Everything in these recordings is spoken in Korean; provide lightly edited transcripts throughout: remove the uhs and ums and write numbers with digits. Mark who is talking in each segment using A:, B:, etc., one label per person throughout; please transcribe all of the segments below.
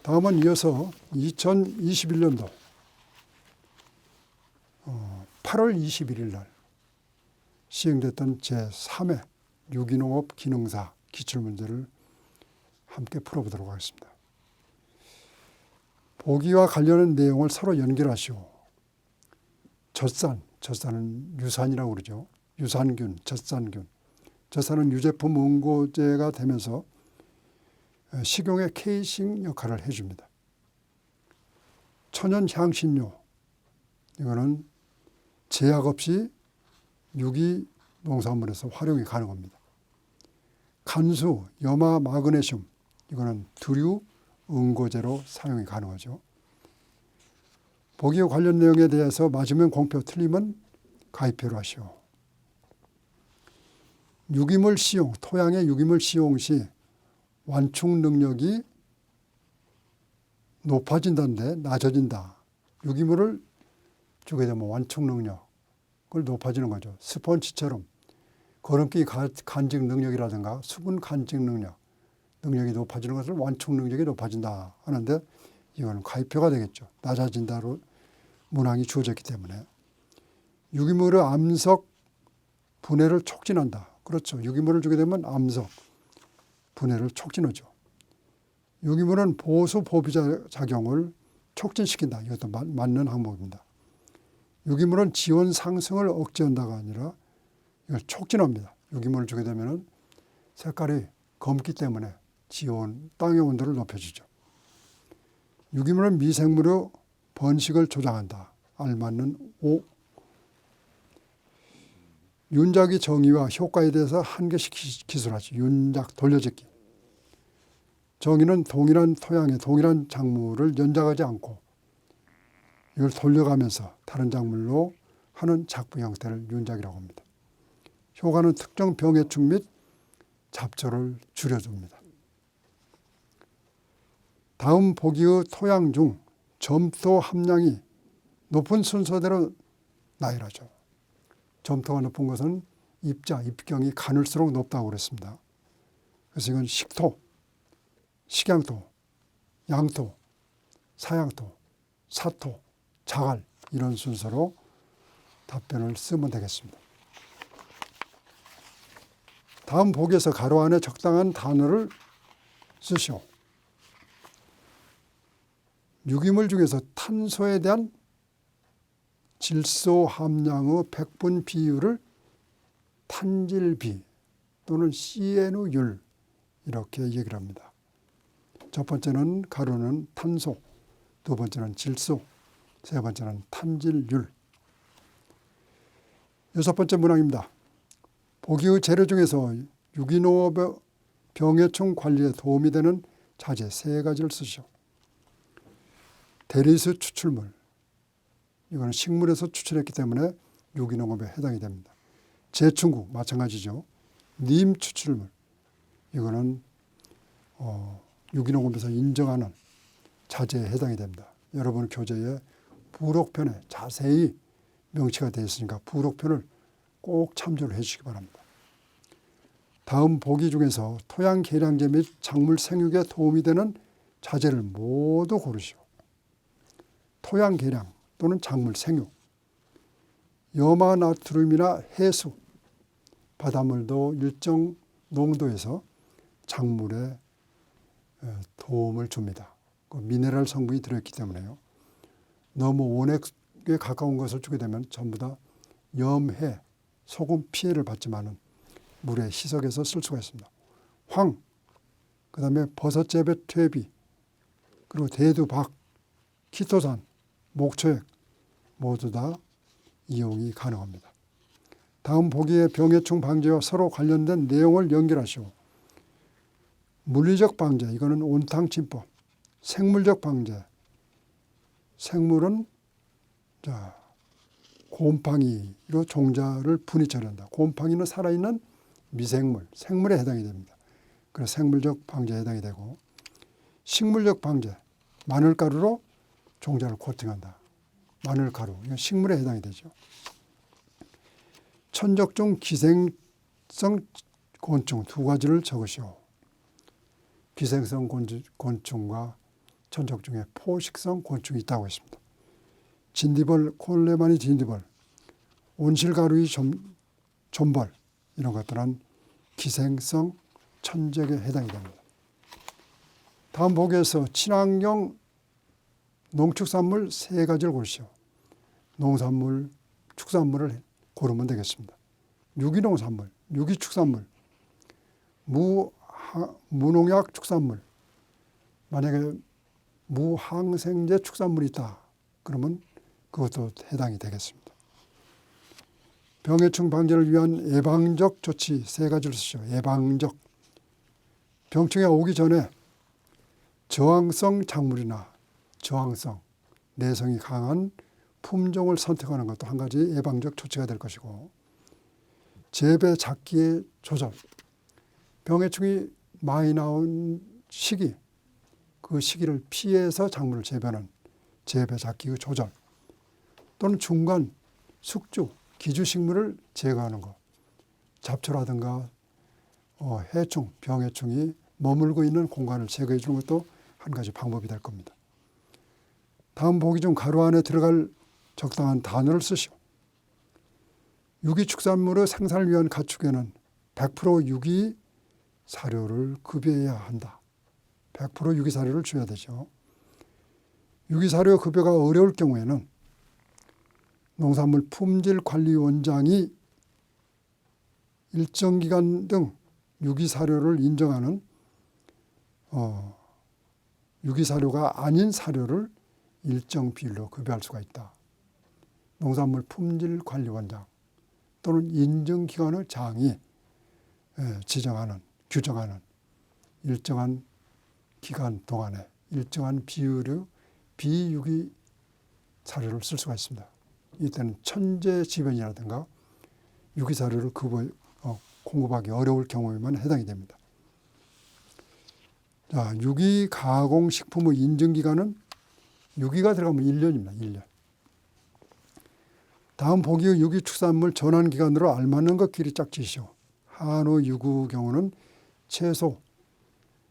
A: 다음은 이어서 2021년도 8월 21일 날 시행됐던 제3회 유기농업 기능사 기출문제를 함께 풀어보도록 하겠습니다. 보기와 관련한 내용을 서로 연결하시오. 젖산은 유산이라고 그러죠. 유산균, 젖산균. 젖산은 유제품 응고제가 되면서 식용의 케이싱 역할을 해줍니다. 천연향신료, 이거는 제약 없이 유기농산물에서 활용이 가능합니다. 간수, 염화, 마그네슘, 이거는 두류 응고제로 사용이 가능하죠. 보기와 관련 내용에 대해서 맞으면 공표, 틀리면 가입표로 하시오. 유기물 시용, 토양의 유기물 시용 시 완충 능력이 높아진다는데 낮아진다. 유기물을 주게 되면 완충 능력을 높아지는 거죠. 스펀지처럼 거름기 간직 능력이라든가 수분 간직 능력이 높아지는 것을 완충 능력이 높아진다 하는데 이거는 가입표가 되겠죠. 낮아진다로 문항이 주어졌기 때문에. 유기물의 암석 분해를 촉진한다. 그렇죠. 유기물을 주게 되면 암석 분해를 촉진하죠. 유기물은 보수 보비자 작용을 촉진시킨다. 이것도 맞는 항목입니다. 유기물은 지온 상승을 억제한다가 아니라 이걸 촉진합니다. 유기물을 주게 되면 색깔이 검기 때문에 지온, 땅의 온도를 높여주죠. 유기물은 미생물의 번식을 조장한다. 알맞는 O. 윤작의 정의와 효과에 대해서 한 개씩 기술하죠. 윤작, 돌려짓기. 정의는 동일한 토양에 동일한 작물을 연작하지 않고 이걸 돌려가면서 다른 작물로 하는 작부 형태를 윤작이라고 합니다. 효과는 특정 병해충 및 잡초를 줄여줍니다. 다음 보기의 토양 중 점토 함량이 높은 순서대로 나열하죠. 점토가 높은 것은 입경이 가늘수록 높다고 그랬습니다. 그래서 이건 식토, 식양토, 양토, 사양토, 사토, 자갈 이런 순서로 답변을 쓰면 되겠습니다. 다음 보기에서 가로 안에 적당한 단어를 쓰시오. 유기물 중에서 탄소에 대한 질소 함량의 백분 비율을 탄질비 또는 CNU율 이렇게 얘기를 합니다. 첫 번째는 가로는 탄소, 두 번째는 질소, 세 번째는 탄질율. 여섯 번째 문항입니다. 보기의 재료 중에서 유기농업의 병해충 관리에 도움이 되는 자재 세 가지를 쓰시오. 대리수 추출물, 이거는 식물에서 추출했기 때문에 유기농업에 해당이 됩니다. 제충국, 마찬가지죠. 님 추출물, 이거는 유기농업에서 인정하는 자재에 해당이 됩니다. 여러분 교재에 부록편에 자세히 명시가 되어 있으니까 부록편을 꼭 참조를 해 주시기 바랍니다. 다음 보기 중에서 토양 계량제 및 작물 생육에 도움이 되는 자재를 모두 고르시오. 토양 계량 또는 작물 생육, 염화 나트륨이나 해수, 바닷물도 일정 농도에서 작물에 도움을 줍니다. 미네랄 성분이 들어있기 때문에요. 너무 원액에 가까운 것을 주게 되면 전부 다 염해, 소금 피해를 받지만은 물에 희석해서 쓸 수가 있습니다. 황, 그 다음에 버섯재배 퇴비, 그리고 대두박, 키토산, 목초액 모두 다 이용이 가능합니다. 다음 보기의 병해충 방제와 서로 관련된 내용을 연결하시오. 물리적 방제, 이거는 온탕침법. 생물적 방제, 생물은 곰팡이로 종자를 분이 처리한다. 곰팡이는 살아있는 미생물, 생물에 해당이 됩니다. 그래서 생물적 방제에 해당이 되고, 식물적 방제, 마늘가루로 종자를 코팅한다. 마늘가루, 이건 식물에 해당이 되죠. 천적중 기생성 곤충 두 가지를 적으시오. 기생성 곤충과 천적 중에 포식성 곤충이 있다고 했습니다. 진디벌, 콜레마니 진디벌, 온실가루이 좀벌 이런 것들은 기생성 천적에 해당이 됩니다. 다음 보기에서 친환경 농축산물 3가지를 고르시오. 농산물, 축산물을 고르면 되겠습니다. 유기농산물, 유기축산물, 무농약 축산물, 만약에 무항생제 축산물이 있다 그러면 그것도 해당이 되겠습니다. 병해충 방지를 위한 예방적 조치 3가지를 쓰시오. 예방적. 병충해 오기 전에 저항성 작물이나 저항성, 내성이 강한 품종을 선택하는 것도 한 가지 예방적 조치가 될 것이고, 재배 작기의 조절, 병해충이 많이 나온 시기, 그 시기를 피해서 작물을 재배하는 재배 작기의 조절, 또는 중간 숙주, 기주식물을 제거하는 것, 잡초라든가 해충, 병해충이 머물고 있는 공간을 제거해 주는 것도 한 가지 방법이 될 겁니다. 다음 보기 중 가로 안에 들어갈 적당한 단어를 쓰시오. 유기축산물의 생산을 위한 가축에는 100% 유기 사료를 급여해야 한다. 100% 유기 사료를 줘야 되죠. 유기 사료 급여가 어려울 경우에는 농산물 품질관리원장이 일정 기간 등 유기 사료를 인정하는 유기 사료가 아닌 사료를 일정 비율로 급여할 수가 있다. 농산물 품질관리원장 또는 인증기관의 장이 지정하는, 규정하는 일정한 기간 동안에 일정한 비율의 비유기 사료를 쓸 수가 있습니다. 이때는 천재지변이라든가 유기 사료를 공급하기 어려울 경우에만 해당이 됩니다. 자, 유기 가공식품의 인증기간은 유기가 들어가면 1년입니다. 1년. 다음 보기의 유기축산물 전환기간으로 알맞는 것 길이 짝지시오. 한우, 유구 경우는 최소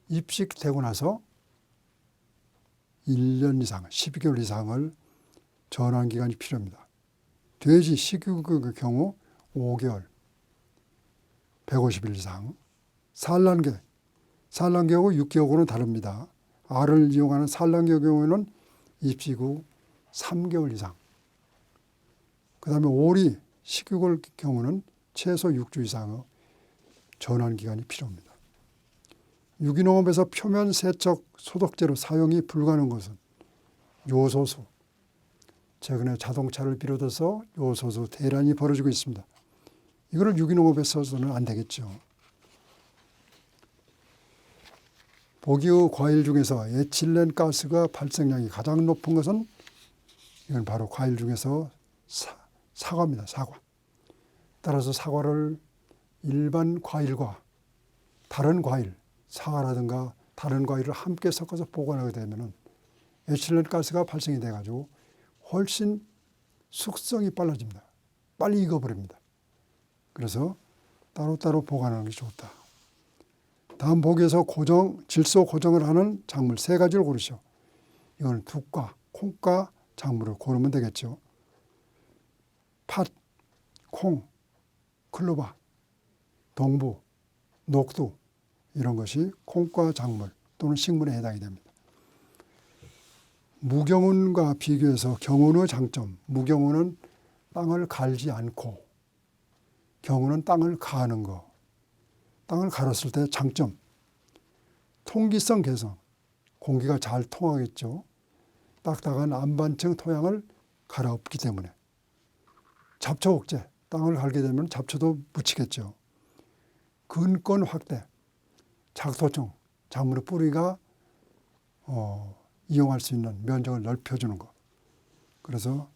A: 입식되고 나서 1년 이상, 12개월 이상을 전환기간이 필요합니다. 돼지, 식육의 경우 5개월, 150일 이상. 산란계하고 6개월은 다릅니다. 알을 이용하는 산란계 경우에는 입식 후 3개월 이상. 그 다음에 오리, 식육의 경우는 최소 6주 이상의 전환기간이 필요합니다. 유기농업에서 표면 세척 소독제로 사용이 불가능한 것은 요소수. 최근에 자동차를 비롯해서 요소수 대란이 벌어지고 있습니다. 이거를 유기농업에 써서는 안 되겠죠. 보기의 과일 중에서 에틸렌 가스가 발생량이 가장 높은 것은 이건 바로 과일 중에서 사과입니다. 사과. 따라서 사과를 일반 과일과 다른 과일, 사과라든가 다른 과일을 함께 섞어서 보관하게 되면 에틸렌 가스가 발생이 돼가지고 훨씬 숙성이 빨라집니다. 빨리 익어버립니다. 그래서 따로따로 보관하는 게 좋다. 다음 보기에서 질소 고정을 하는 작물 3가지를 고르시오. 이건 둑과 콩과 작물을 고르면 되겠죠. 팥, 콩, 클로바, 동부, 녹두 이런 것이 콩과 작물 또는 식물에 해당이 됩니다. 무경운과 비교해서 경운의 장점, 무경운은 땅을 갈지 않고 경운은 땅을 가는 거. 땅을 갈았을 때 장점, 통기성 개선, 공기가 잘 통하겠죠. 딱딱한 안반층 토양을 갈아엎기 때문에. 잡초 억제, 땅을 갈게 되면 잡초도 묻히겠죠. 근권 확대, 작토종, 작물의 뿌리가 이용할 수 있는 면적을 넓혀주는 것. 그래서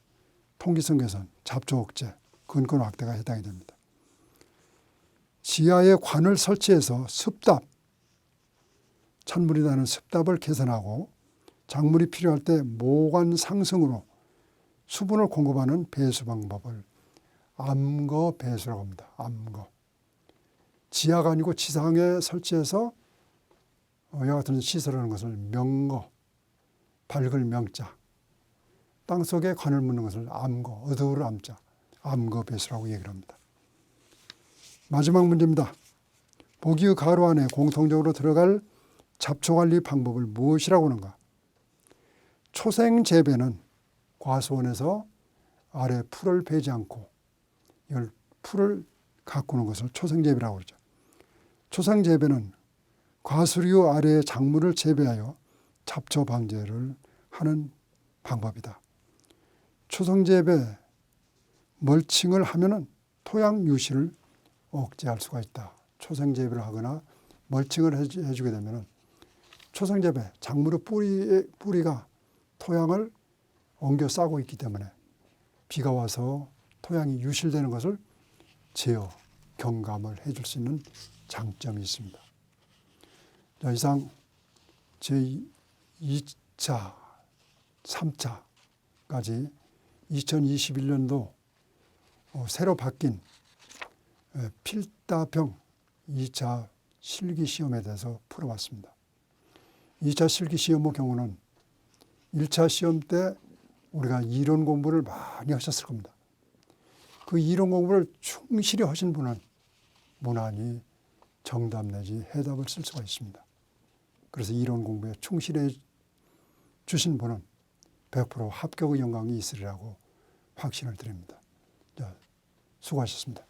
A: 통기성 개선, 잡초 억제, 근권 확대가 해당이 됩니다. 지하에 관을 설치해서 습답, 찬물이 나는 습답을 개선하고 작물이 필요할 때 모관 상승으로 수분을 공급하는 배수 방법을 암거 배수라고 합니다. 암거. 지하가 아니고 지상에 설치해서 이와 같은 시설하는 것을 명거, 밝을 명자, 땅속에 관을 묻는 것을 암거, 어두울 암자, 암거배수라고 얘기를 합니다. 마지막 문제입니다. 보기의 가로 안에 공통적으로 들어갈 잡초관리 방법을 무엇이라고 하는가? 초생재배는 과수원에서 아래 풀을 베지 않고 이걸 풀을 가꾸는 것을 초생재배라고 그러죠. 초생재배는 과수류 아래의 작물을 재배하여 잡초 방제를 하는 방법이다. 초생재배 멀칭을 하면은 토양 유실을 억제할 수가 있다. 초생재배를 하거나 멀칭을 해주게 되면은 초생재배 작물의 뿌리가 토양을 엉겨 싸고 있기 때문에 비가 와서 토양이 유실되는 것을 제어, 경감을 해줄 수 있는 장점이 있습니다. 자, 이상 제2차, 3차까지 2021년도 새로 바뀐 필다병 2차 실기시험에 대해서 풀어봤습니다. 2차 실기시험의 경우는 1차 시험 때 우리가 이론 공부를 많이 하셨을 겁니다. 그 이론 공부를 충실히 하신 분은 무난히 정답 내지 해답을 쓸 수가 있습니다. 그래서 이론 공부에 충실해 주신 분은 100% 합격의 영광이 있으리라고 확신을 드립니다. 자, 수고하셨습니다.